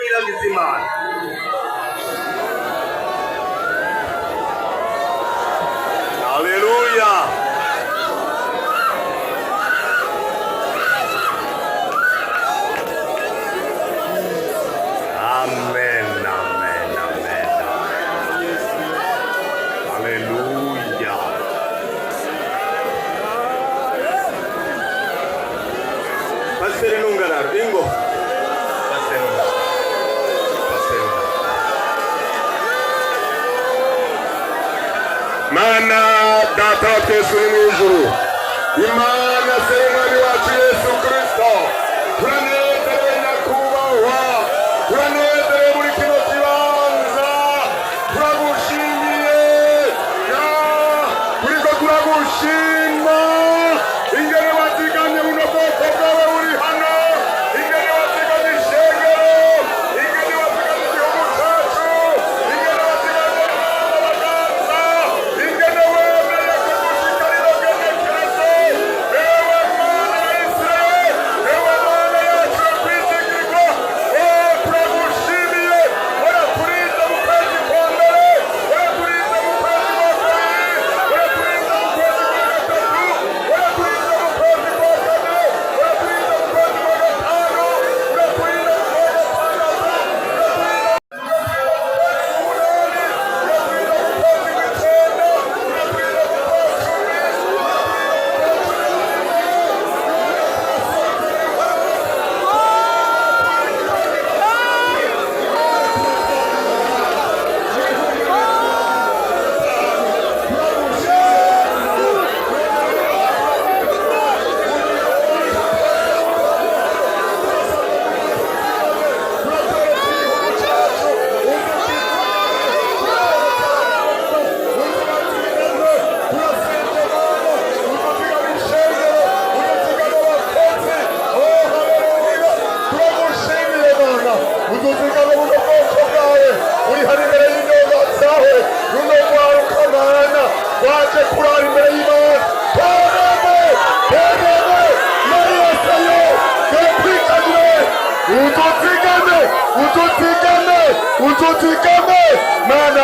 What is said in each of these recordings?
iragize Imana. Haleluya. Amen, amen, amen, amen. Haleluya. Pastor Nungarar, bingo. Pastor. Mana data Yesu mw'ijuru, Imana se umwami wacu Yesu Kristo, turanezerewe nyakubahwa, turanezerewe muri kino kibanza, turagushimiye, turiko turagushima, ingene wazigamye buno bwoko bwawe buri hano, ingene wazigamye ishengero, ingene wazigamye igihugu cacu, ingene wazigamye abaganza, ingene wemeye kudushikarira genekerezo, ewe Mana ya Isirayeli, ewe Mana yacu yo kwizigirwa, turagushimiye, uraturinda mu kwezi kwa mbere, uraturinda mu kwezi kwa kabiri, uraturinda mu kwezi kwa gatatu, uraturinda mu kwezi kwa kane, uraturinda mu kwezi kwa gatanu, uraturinda mu kwa gatandatu, ututigame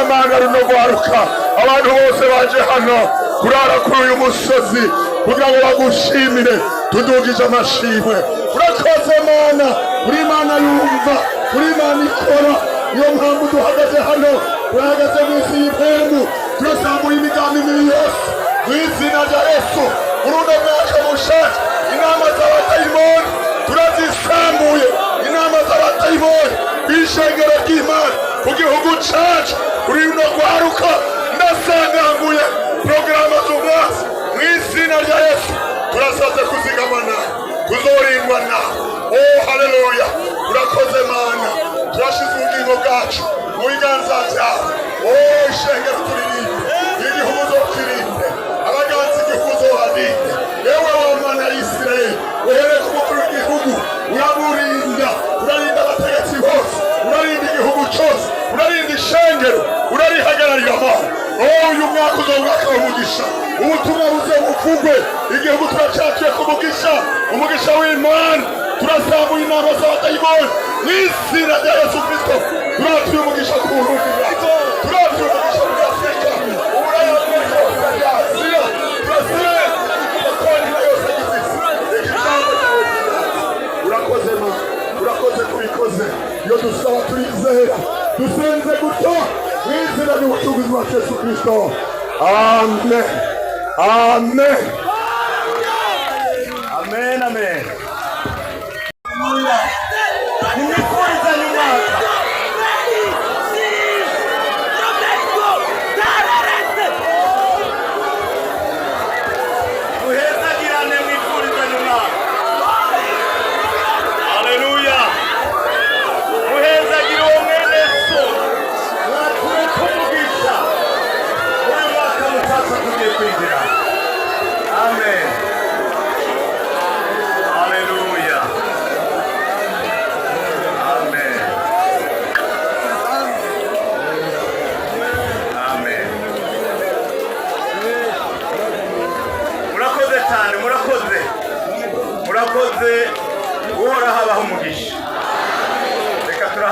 mana runo rwaruka abantu bose baje hano kurara kuri uyu musozi kugira ngo bagushimire tudugije amashimwe. Urakoze Mana, uri Mana yumva, uri Mana ikora, niyo mpamvu duhagaze hano, turahagaze mw'isi y'impundu, turazamuye imigambi mibi yose mu izina rya Yesu. Uruno mwaka mushasha inama z'abadayimoni turazisambuye, inama z'abadayimoni b'ishengero ry'Imana ku gihugu cacu kuri runo rwaruka ndasanganguye porogaramu z'umwasi mu izina rya Yesu. Turasaze kuzigamana, kuzorindwa nawe. Haleluya. Urakoze Mana, turashize ubugingo bwacu mu biganza vyawe. Ishengero turirinde, igihugu uzokirinde, abaganzi igihugu uzobarinde. Ewe wa Mana ya Isirayeli, uhereye ku mukuru w'igihugu uramurinda, urarinda abategetsi bose, urarinda igihugu cose, urarinda ishengero, urarihagararira Mana. Uyu mwaka uzomwaka w'umugisha, ubutumwa buze buvugwe, igihugu turacaciye ku mugisha, umugisha w'Imana. Turazamuye inama z'abadayimoni mu izina rya Yesu Kristo. Turatuye umugisha ku Burundi bwacu, turatuye umugisha muri Afurika, Uburaya bwose bwa Aziya, Brasile, amakorera yose agize isi. Ijambo ryawe urakoze Mana, urakoze kubikoze. Iyo dusaba turizera, dusenze gutyo mu izina ry'umucunguzi wacu Yesu Kristo. Amen, amen, amen, amen. Amen. Hallelujah.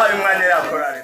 duhaye umwanya yakorari